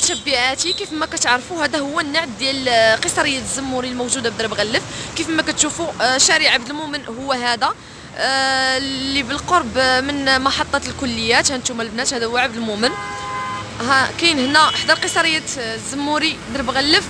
متابعاتي، كيف ما كتعرفوا هذا هو النعت ديال قصريه الزموري الموجوده بدرب غلف. كيف ما كتشوفوا شارع عبد المؤمن هو هذا، اللي بالقرب من محطه الكليات. هانتوما البنات هذا هو عبد المؤمن. ها كاين هنا حدا قصريه الزموري درب غلف،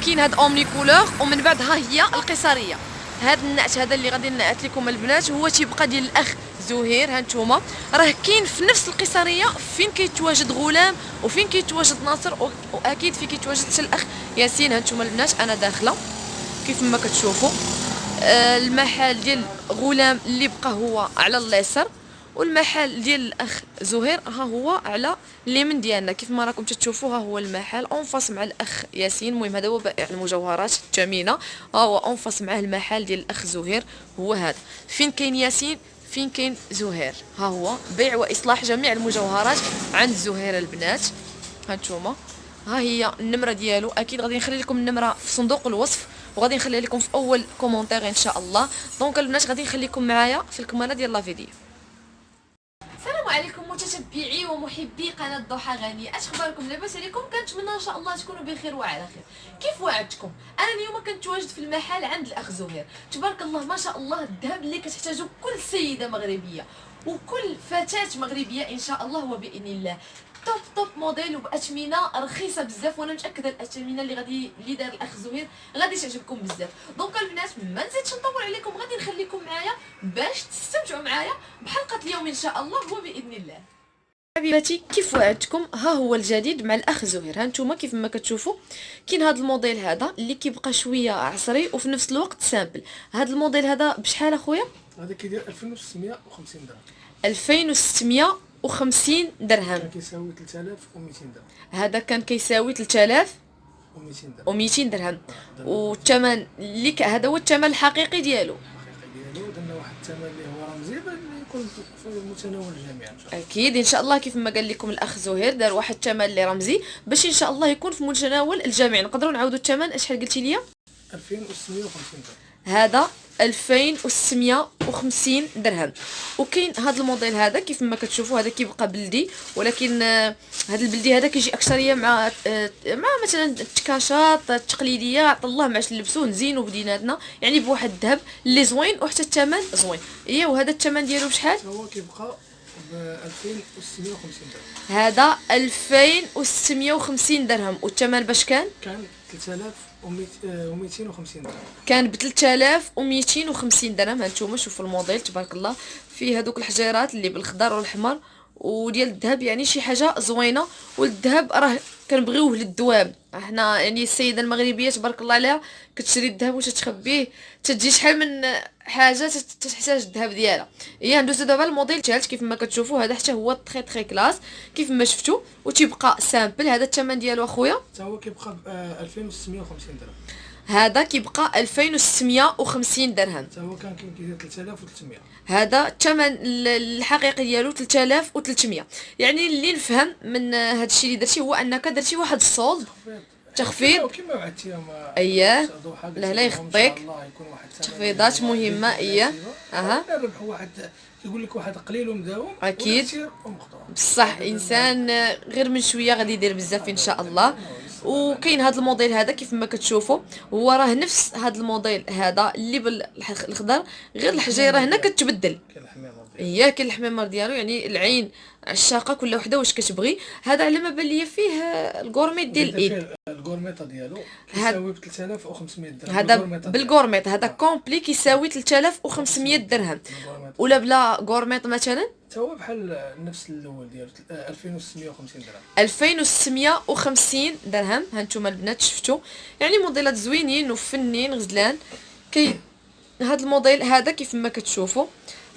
كاين هاد اومني كولور، ومن بعد ها هي القصريه. هذا النعت هذا اللي غادي نعت لكم البنات هو تيبقى ديال الاخ زهير. هانتوما راه كاين في نفس القصريه فين كيتواجد غلام وفين كيتواجد ناصر، واكيد فين كيتواجد حتى الاخ ياسين. هانتوما البنات انا داخله كيف ما كتشوفوا. المحل ديال غلام اللي بقى هو على اليسار، والمحل ديال الاخ زهير ها هو على اليمين ديالنا. كيف ما راكم تشوفوا ها هو المحل اونفاس مع الاخ ياسين. المهم هذا هو بائع المجوهرات الثمينه، ها هو اونفاس مع المحل ديال الاخ زهير. هو هذا فين كاين ياسين فين كاين زهير. ها هو بيع واصلاح جميع المجوهرات عند زهير البنات. هانتوما ها هي النمره ديالو، اكيد غادي نخلي لكم النمره في صندوق الوصف، وغادي نخليها لكم في اول كومونتير ان شاء الله. دونك البنات غادي نخليكم معايا في الكماله ديال لا فيديو. السلام عليكم متتبعي ومحبي قناه ضحى غني، اش اخباركم؟ لاباس عليكم؟ كنتمنى ان شاء الله تكونوا بخير وعلى خير. كيف وعدتكم انا اليوم كنتواجد في المحل عند الاخ زهير. تبارك الله ما شاء الله، الذهب اللي كتحتاجو كل سيده مغربيه وكل فتاه مغربيه ان شاء الله وباذن الله. توب موديل وباثمنه رخيصه بزاف، وانا متاكده الاثمنه اللي دار الاخ زهير غادي تعجبكم بزاف. دونك البنات ما نزيدش نطول عليكم، غادي نخليكم معايا باش تستمتعوا معايا بحلقه اليوم ان شاء الله وباذن الله. حبيباتي كيف وعدتكم ها هو الجديد مع الاخ زهير. هانتوما كيف ما كتشوفوا كاين هذا الموديل هذا اللي كيبقى شويه عصري وفي نفس الوقت سامبل. هذا الموديل هذا بشحال اخويا؟ هذا كيدير 2650 درهم. 2650 درهم. كان كيساوي 3200 درهم. هذا كان كيساوي 3200 درهم. والثمن اللي هذا هو الثمن الحقيقي ديالو. درنا واحد الثمن اللي هو رمزي باش يكون في متناول الجميع ان شاء الله. اكيد ان شاء الله كيف ما قال لكم الاخ زهير دار واحد الثمن اللي رمزي باش ان شاء الله يكون في متناول الجميع. نقدروا نعاودوا الثمن؟ شحال قلتي لي؟ 2650 درهم. هذا 2650 درهم. وكاين هذا الموديل هذا كيف ما كتشوفوا، هذا كيبقى بلدي، ولكن هذا البلدي هذا كيجي اكثريه مع مثلا التكاشات التقليديه. عطا الله معاش نلبسوه نزينو بديناتنا، يعني بواحد الذهب اللي زوين وحتى الثمن زوين. وهذا الثمن ديالو بشحال؟ هو كيبقى ب 2650 درهم. هذا 2650 درهم. والثمن باش كان 3250 درهم. كان ب 3250 درهم. هانتوما شوفوا الموديل تبارك الله، فيه هذوك الحجيرات اللي بالخضر والحمر وديال الذهب، يعني شي حاجه زوينه. والذهب راه كنبغيوه للدوام. احنا يعني السيده المغربيه تبارك الله عليها كتشري الذهب وتتخبيه، تجي شحال من حاجه تحتاج الذهب ديالها. ندوزو دابا الموديل تالت. كيف ما كتشوفوا هذا حتى هو تري كلاس كيف ما شفتوا، وتيبقى سامبل. هذا الثمن ديالو اخويا حتى هو كيبقى ب 2650 درهم. هذا كيبقى 2650 درهم. حتى هو كان كيدير 3300. هذا الثمن الحقيقي ديالو 3300. يعني اللي نفهم من هذا الشيء اللي درتي هو انك درتي واحد الصولد تخفيض كما وعدتي. اييه لا يخطيك، تخفيضات مهمه. الربح واحد يقول لك واحد قليل ومداوم اكيد بصح انسان غير من شويه غادي يدير بزاف ان شاء الله. وكاين هذا الموديل هذا كيف ما كتشوفوا، هو راه نفس هذا الموديل هذا اللي بالخضر، غير الحجيره هنا كتبدل. كاين الحميمر ديالو، يعني العين عشاقه كل وحده واش كتبغي. هذا على ما بان ليا فيه الغورميت ديال الايد. الغورميط ديالو كيساوي ب 3500 درهم. هذا بالغورميط هذا كومبلي كيساوي 3500 درهم. ولا بلا غورميط مثلا حتى هو بحال نفس الاول ديالو 2650 درهم. 2650 درهم. هانتوما البنات شفتوا، يعني موديلات زوينين وفنين غزلان. هذا الموديل هذا كيف ما كتشوفوا،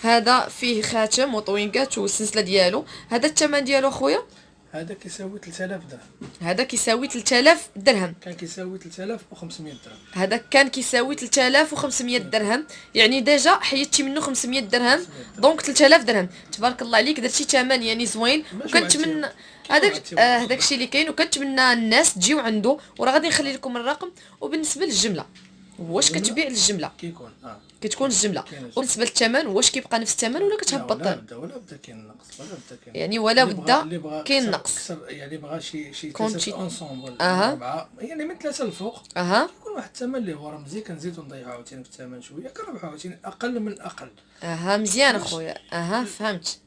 هذا فيه خاتم وطوينكات والسلسله ديالو. هذا الثمن ديالو اخويا هذا كيساوي 3000 درهم. هذا كيساوي 3000 درهم. كان كيساوي 3500 درهم. هذا كان كيساوي 3500 درهم، يعني ديجا حيدتي منه 500 درهم، دونك 3000 درهم. تبارك الله عليك، درتي ثمن يعني زوين. وكنتمنى هذاك الشيء اللي كاين، وكنتمنى الناس تجيو عنده. وراه غادي نخلي لكم الرقم. وبالنسبه للجمله واش كتبيع الجمله؟ كيكون كتكون الجمله. وبالنسبه للثمن واش كيبقى نفس الثمن ولا كتهبط؟ ولا بدا كاين نقص، ولا بدا كاين يعني ولا بدا كاين نقص. يعني بغى شي كونتي ثلاثه اونسومبل اربعه، يعني من ثلاثه الفوق كيكون واحد الثمن اللي هو رمزي، كنزيدو نضيعو عاوتاني في الثمن شويه، كنربحو عاوتاني اقل من الاقل. مزيان اخويا. فهمت.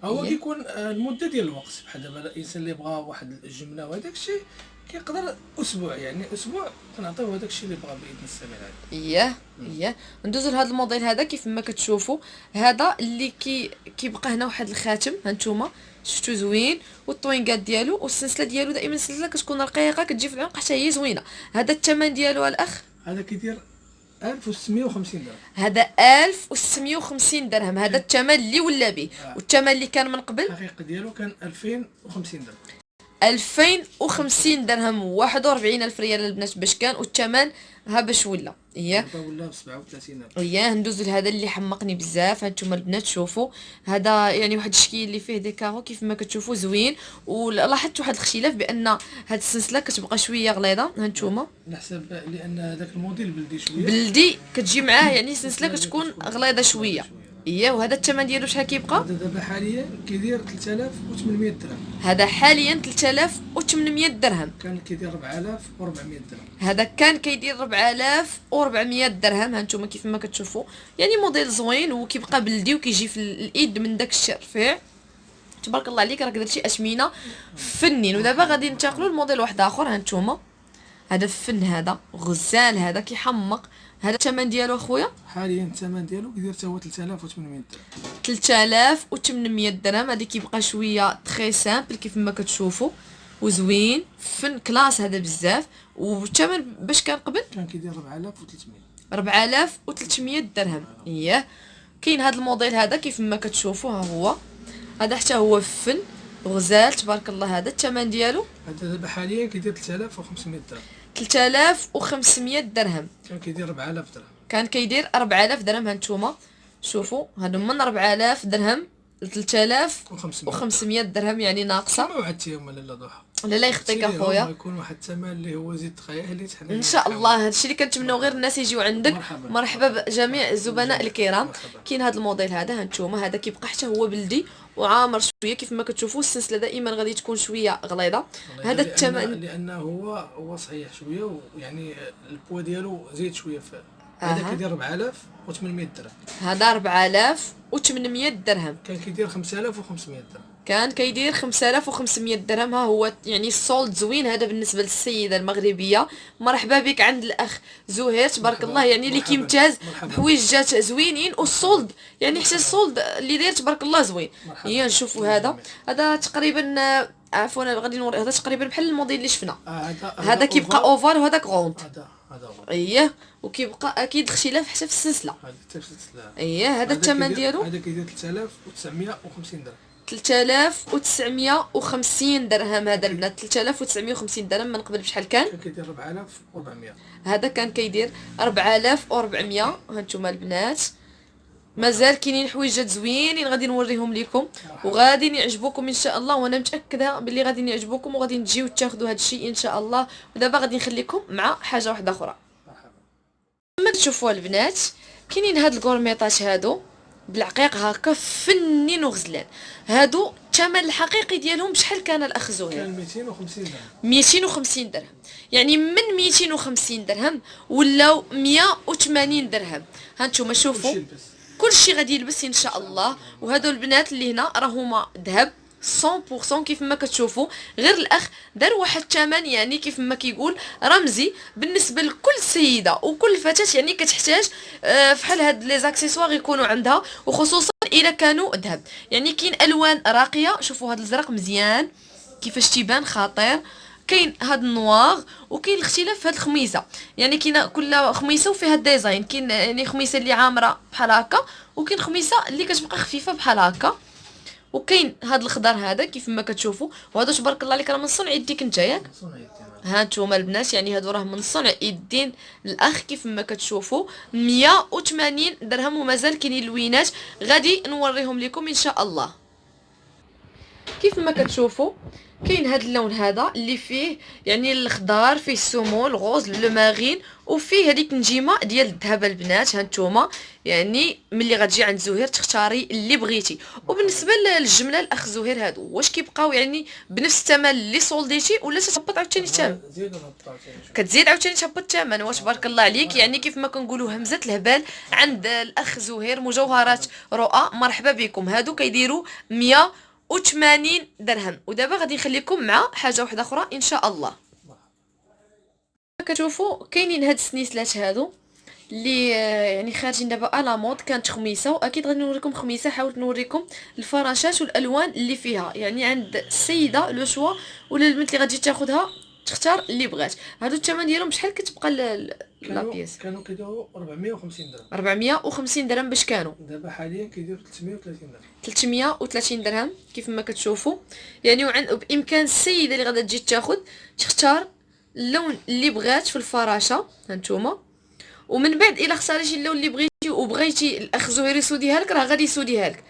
هو كيكون المده ديال الوقت، بحال دابا الانسان اللي بغى واحد الجمله وهداك الشيء كيقدر اسبوع، يعني اسبوع كنعطيوه هذاك الشيء اللي بغى باذن السميع العليم. ندوزو لهذا الموديل هذا. كيف ما كتشوفوا هذا اللي كيبقى هنا واحد الخاتم، هانتوما شفتو زوين، والطوينكات ديالو والسلسله ديالو دائما السلسله كتكون رقيقه كتجي في العنق حتى هي زوينه. هذا الثمن ديالو الاخ هذا كيدير 1650 درهم. هذا 1650 درهم. هذا الثمن اللي ولا به. والثمن اللي كان من قبل الحقيقه ديالو كان 2050 درهم. 2050 درهم 41,000 ريال البنات باش كان، والثمن ها باش ولا ولا ب 37,000. ندوزو لهذا اللي حمقني بزاف. هانتوما البنات شوفوا هذا، يعني واحد الشكل اللي فيه ديكارو كيف ما كتشوفوا زوين. ولاحظت واحد الاختلاف بان هاد السلسله كتبقى شويه غليظه. هانتوما نحسب لان هذاك الموديل بلدي شويه، بلدي كتجي معاه، يعني السلسله كتكون غليظه شويه. وهذا الثمن ديالو شحال كيبقى؟ هذا دابا حاليا كيدير 3800 درهم. هذا حاليا 3800 درهم. كان كيدير 4400 درهم. هذا كان كيدير 4400 درهم. هانتوما كيف ما كتشوفوا، يعني موديل زوين وكيبقى بلدي وكيجي في الايد من داك الشيء رفيع. تبارك الله عليك، راك درتي اثمنه فنين. ودابا غادي ننتقلوا لموديل واحد اخر. هانتوما هذا الفن، هذا غزال، هذا كيحمق. هذا الثمن ديالو اخويا حاليا الثمن ديالو كيدير حتى هو 3800 درهم. 3800 درهم. هذا كيبقى شويه تري سامبل كيف ما كتشوفوا، وزوين فن كلاس هذا بزاف. والثمن باش كان قبل كان كيدير 4300. 4300 درهم. كاين هذا الموديل هذا كيف ما كتشوفوا، ها هو هذا حتى هو فن غزال تبارك الله. هذا الثمن ديالو هذا دابا حاليا كيدير 3500 درهم. 3500 درهم. كان كيدير 4000 درهم. كان كيدير 4000 درهم. هانتوما شوفوا هادو من 4000 درهم ل 3500 درهم، يعني ناقصه. ما وعدتيهم لاله ضحى. لا يخطيك اخويا، يكون واحد الثمن اللي هو زيد تخيلي ان شاء الله. هادشي اللي كنتمناو غير الناس يجيو عندك. مرحبا بجميع الزبناء الكرام. كاين هذا الموديل هذا، هانتوما هذا كيبقى حتى هو بلدي وعامر شويه كيف ما كتشوفوا. السلسله دائما غادي تكون شويه غليظه. هذا الثمن لانه هو صحيح شويه، ويعني البوا ديالو زيد شويه. هذا كيدير 4800 درهم. هذا 4800 درهم. كان كيدير 5500 درهم. كان كيدير 5500 درهم. ها هو يعني السولد زوين. هذا بالنسبه للسيده المغربيه. مرحبا بك عند الاخ زهير تبارك الله، يعني اللي كيمتاز بحويجات زوينين، والسولد يعني حتى السولد اللي داير تبارك الله زوين. نشوفوا هذا تقريبا، عفوا غادي نوري. هذا تقريبا بحال الموديل اللي شفنا. هذا كيبقى اوفر وهذا كغونط. هذا وكيبقى اكيد اختلاف حتى في السلسله. هذا الثمن ديالو هذا كيدير 3950 درهم. 3950 درهم. هذا البنات 3950 درهم. من قبل بشحال كان كيدير 4400. هذا كان كيدير 4400. هانتوما البنات مازال كاينين حويجات زوينين غادي نوريهم لكم وغادي يعجبوكم ان شاء الله، وانا متاكده باللي غادي يعجبوكم وغادي تجيو تاخذوا هذا الشيء ان شاء الله. ودابا غادي نخليكم مع حاجه واحده اخرى. كما تشوفوا البنات كاينين هاد الكورميطات هادو بالعقيق هكا فنين وغزلان. هادو الثمن الحقيقي ديالهم بشحال كان الاخ زهير؟ كان 250 درهم. 250 درهم، يعني من 250 درهم ولاو 180 درهم. هانتوما شوفوا كلشي غادي يلبس ان شاء الله. وهادو البنات اللي هنا راهما ذهب 100% كيف ما كتشوفوا. غير الاخ دار واحد الثمن يعني كيف ما كيقول رمزي بالنسبه لكل سيده وكل فتاه يعني كتحتاج فحال هاد لي زاكسيسوار يكونوا عندها، وخصوصا اذا كانوا ذهب. يعني كاين الوان راقيه، شوفوا هاد الزرق مزيان كيفاش تيبان خطير. كاين هاد النوار وكاين الاختلاف في هاد الخميسه، يعني كاين كل خميسه وفيها الديزاين. كاين يعني خميسه اللي عامره بحال هكا، وكاين خميسه اللي كتبقى خفيفه بحال هكا، وكاين هاد الخضر هذا كيف ما كتشوفوا. وهادو تبارك الله عليك راه من صنع يديك انت ياك. ها نتوما البنات يعني هادو راه من صنع يدين الاخ كيف ما كتشوفوا. 180 درهم ومازال كاينين لوينات غادي نوريهم لكم ان شاء الله. كيف ما كتشوفوا كاين هذا اللون هذا اللي فيه يعني الخضار، فيه السمو، الغوز، لو مارين، وفيه هذيك نجيمه ديال الذهب البنات. هانتوما يعني ملي غتجي عند زهير تختاري اللي بغيتي. وبالنسبه للجمله الاخ زهير، هادو واش كيبقاو يعني بنفس الثمن اللي سولديتي، ولا تتهبط عاوتاني الثمن؟ زيد نهبط عاوتاني. كتزيد عاوتاني تهبط الثمن. واش بارك الله عليك، يعني كيف ما كنقولوا همزه الهبال عند الاخ زهير مجوهرات رؤى. مرحبا بكم. هادو كيديروا 180 درهم. ودابا غادي نخليكم مع حاجه واحده اخرى ان شاء الله. كتشوفوا كاينين هاد السنيسلات هادو اللي يعني خارجين دابا على مود. كانت خميسه، واكيد غادي نوريكم خميسه. حاولت نوريكم الفراشات والالوان اللي فيها، يعني عند السيده لو شوا ولا البنت اللي غتجي تاخذها تختار اللي بغات. هادو الثمن ديالهم شحال كتبقى لا بيس؟ كانوا كيديروا 450 درهم. 450 درهم باش كانوا. دابا حاليا كيديروا 330 درهم. 330 درهم كيف ما كتشوفوا يعني. بامكان السيده اللي غادا تجي تاخذ تختار اللون اللي بغات في الفراشه. هانتوما ومن بعد الا اختاريتي اللون اللي بغيتي وبغيتي الاخ زهير يسوديها لك، راه غادي يسوديها لك.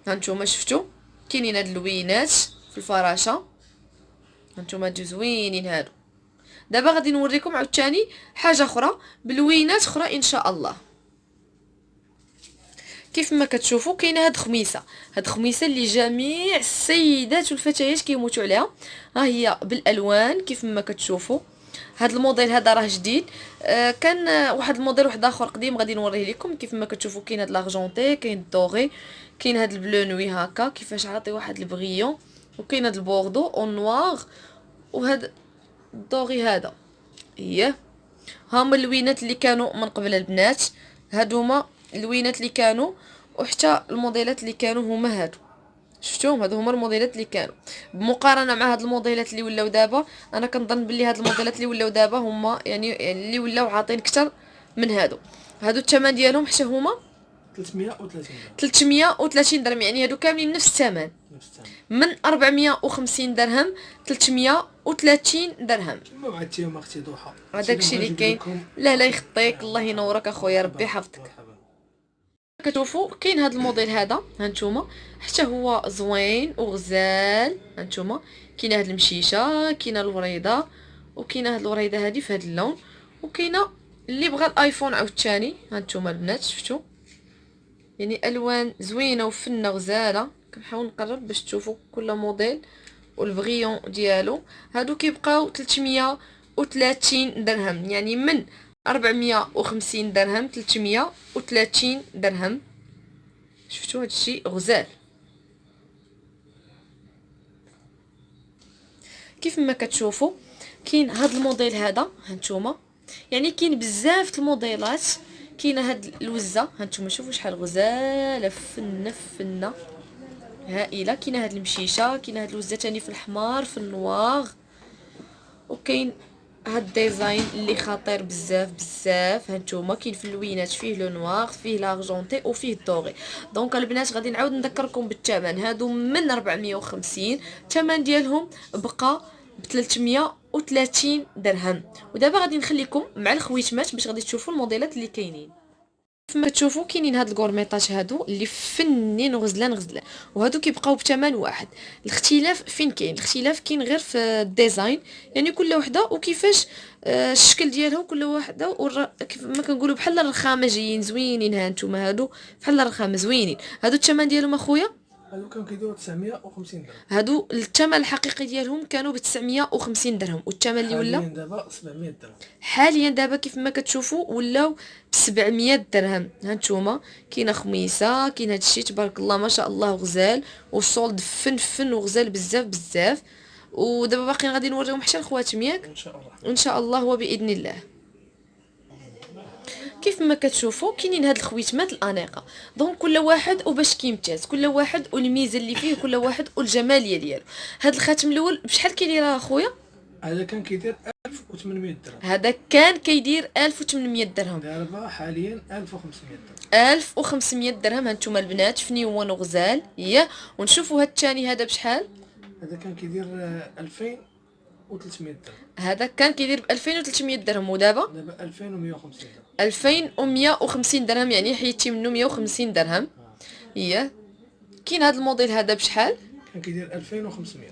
هانتوما شفتوا كاينين هاد اللوينات في الفراشه. هانتوما هادو زوينين هادو. دابا غادي نوريكم عاوتاني حاجه اخرى بلوينات اخرى ان شاء الله. كيف ما كتشوفوا كاينه هاد خميسه. هاد خميسه اللي جميع السيدات والفتيات كيموتوا عليها. ها هي بالالوان كيف ما كتشوفوا. هاد الموديل هذا راه جديد. كان واحد الموديل واحد اخر قديم غادي نوريه لكم. كيف ما كتشوفوا كاين هاد لاغجونتي، كاين الدوغي، كاين هاد البلو نوي هكا كيفاش عاطي واحد البغيون، وكاين هاد البوردو او نوار، وهاد الدوغي هذا. اييه هما اللوينات اللي كانوا من قبل البنات. هادوما اللوينات اللي كانوا، وحتى الموديلات اللي كانوا هما هادو. شفتوهم؟ هادو هما الموديلات اللي كانوا. بمقارنه مع هاد الموديلات اللي ولاو دابا، انا كنظن بلي هاد الموديلات اللي ولاو دابا هما يعني اللي ولاو عاطين اكثر من هادو. هادو الثمن ديالهم حتى هما 330 درهم. 330 درهم، يعني هادو كاملين نفس الثمن. من 450 درهم 330 درهم. ما بعتيهم اختي ضحى. هذاك الشيء اللي كاين. لا يخطيك، الله ينورك اخويا، ربي يحفظك. كتشوفوا كاين هذا الموديل هذا. هانتوما حتى هو زوين وغزال. هانتوما كاينه هاد المشيشه، كاينه الوريضه، وكاينه هاد الوريضه هذه في هذا اللون، وكاينه اللي بغى الايفون عاوتاني. هانتوما البنات شفتوا يعني الوان زوينه وفنه غزاله. كنحاول نقرب باش تشوفوا كل موديل والبغيون ديالو. هادو كيبقاو 330 درهم، يعني من 450 درهم 330 درهم. شفتوا هادشي غزال. كيف ما كتشوفوا كاين هاد الموديل هذا. هانتوما يعني كاين بزاف الموديلات. كاينه هاد الوزه. هانتوما شوفوا شحال غزاله فنه هائله. كاينه هاد المشيشه، كاينه هاد الوزه تاني في الحمار في النواغ، وكاين هاد الديزاين اللي خطير بزاف. هانتوما كاين في اللوينات، فيه لو نوار، فيه لارجونتي، وفيه الدوغي. دونك البنات غادي نعاود نذكركم بالثمن. هادو من 450، الثمن ديالهم بقى ب 330 درهم. ودابا غادي نخليكم مع الخويتمات باش غادي تشوفوا الموديلات اللي كاينين. كما تشوفوا كاينين هاد الكورميطات هادو اللي فنين وغزلان. وهادو كيبقاو بثمن واحد. الاختلاف فين كاين؟ الاختلاف كاين غير في الديزاين، يعني كل وحده وكيفاش الشكل ديالها، كل وحده كيف ما كنقولوا بحال الرخامه جايين زوينين. ها نتوما هادو بحال الرخامه زوينين. هادو الثمن ديالهم اخويا هادو كانوا كيديروا 950 درهم. هادو الثمن الحقيقي ديالهم كانوا ب 950 درهم، والثمن اللي ولا حاليا دابا 700 درهم. حاليا دابا كيف ما كتشوفوا ولاو ب 700 درهم. هانتوما كاينه خميسه، كاين هادشي تبارك الله ما شاء الله غزال، والصولد فن وغزال بزاف. ودابا باقيين غادي نوريهم حتى الخواتم ياك ان شاء الله وباذن الله. كيف ما كتشوفوا كاينين هاد الخويتمات الانيقه. دونك كل واحد وباش كيمتاز، كل واحد والميزه اللي فيه، كل واحد والجماليه ديالو. هاد الخاتم الاول بشحال كيدير اخويا؟ هذا كان كيدير 1800 درهم. هذا كان كيدير 1800 درهم. دابا حاليا 1500 درهم. 1500 درهم. هانتوما البنات فنيون وغزال. ونشوفوا هاد الثاني هذا بشحال؟ هذا كان كيدير 2300 درهم. هذا كان كيدير ب 2300 درهم، ودابا 2150 درهم. 2150 درهم، يعني حيدتي منه 150 درهم. كاين هذا الموديل هذا بشحال؟ كان كيدير 2500.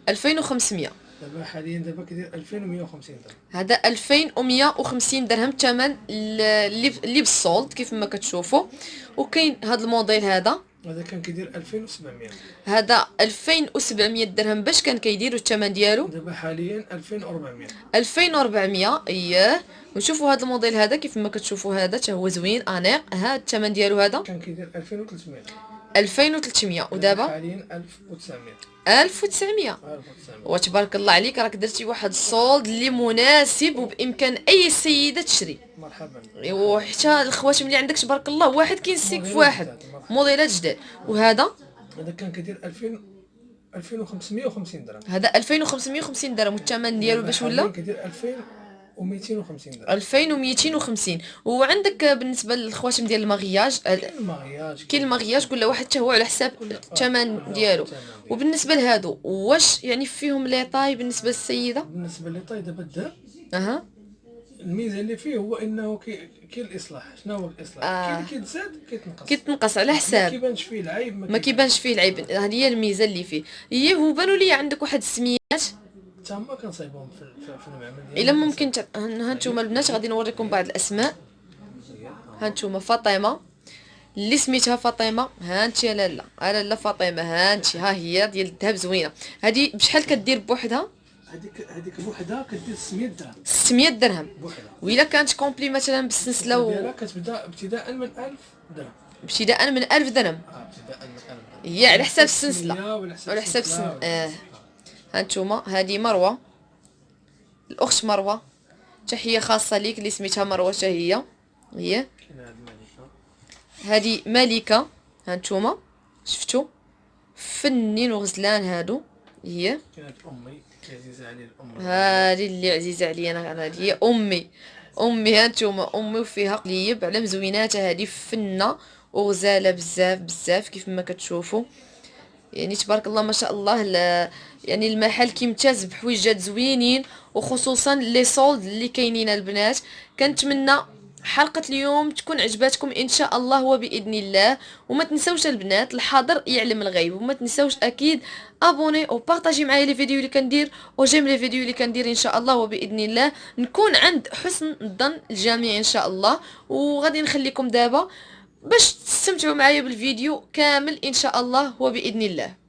2500. دابا حاليا كيدير 2150 درهم. هذا 2150 درهم الثمن اللي بالسولد كيف ما كتشوفوا. وكاين هذا الموديل هذا كان كيدير 2700. هذا 2700 درهم باش كان كيدير الثمن ديالو دابا حاليا 2400. 2400 اييه. ونشوفوا هذا الموديل هذا كيف ما كتشوفوا، هذا حتى هو زوين انيق. هذا الثمن ديالو هذا كان كيدير 2300. 2300 ودابا حاليا 1900. 1900. وتبارك الله عليك، راك درتي واحد الصولد اللي مناسب وبامكان اي سيده تشري. مرحبا. وحتى الخواتم اللي عندك تبارك الله واحد كينسيك في واحد، موديلات جداد. وهذا كان كيدير 2550 درهم. هذا 2550 درهم والثمن ديالو باش ولا كيدير 2250 درهم. 2250. وعندك بالنسبه للخواتم ديال المغياج، كاين المغياج كل واحد حتى هو على حساب الثمن ديالو. وبالنسبه لهادو واش يعني فيهم لي طاي بالنسبه للسيده؟ بالنسبه لي طاي دابا الذهب الميزه اللي فيه هو انه كاين الاصلاح. شنو هو الاصلاح؟ كاين اللي كيتزاد كيتنقص على حساب، ما كيبانش فيه العيب، ما كيبانش فيه العيب. هذه هي الميزه اللي فيه. هي هو بانوا لي عندك واحد السميات تما كنصايبهم في المعمل ديالنا. الا ممكن ها نتوما البنات غادي نوريكم بعض الاسماء. ها نتوما فاطمه اللي سميتها فاطمه، ها انت يا لاله، لاله فاطمه، ها انت، ها هي ديال الذهب زوينه. هذه بشحال كدير بوحدها؟ هذيك بوحدها كدير 600 درهم. 600 درهم بوحدها. وإلا كانت كومبلي مثلا بالسلسله ديالها كتبدا ابتداء من 1000 درهم. ابتداء من 1000 درهم. ابتداء من 1000 درهم. هي على حساب السلسله وعلى حساب السنه. ها نتوما هذه مروه، الاخت مروه، تحيه خاصه ليك اللي سميتها مروه. حتى هي هذه ملكه. ها نتوما شفتوا فنين وغزلان هادو. هي كانت امي عزيزه علي الام. هذه اللي عزيزه عليا انا، هذه هي امي. ها نتوما امي وفيها قليب على مزويناتها. هذه فنه وغزاله بزاف كيف ما كتشوفوا. يعني تبارك الله ما شاء الله. يعني المحل كيمتاز بحويجات زوينين، وخصوصا لي سولد اللي كاينين البنات. كنتمنى حلقه اليوم تكون عجباتكم ان شاء الله وباذن الله. وما تنسوش البنات، الحاضر يعلم الغيب. وما تنسوش اكيد ابوني وبارطاجي معايا لي فيديو اللي كندير، وجيم لي فيديو اللي كندير ان شاء الله وباذن الله. نكون عند حسن الظن الجميع ان شاء الله. وغادي نخليكم دابا باش تستمتعوا معايا بالفيديو كامل ان شاء الله وباذن الله.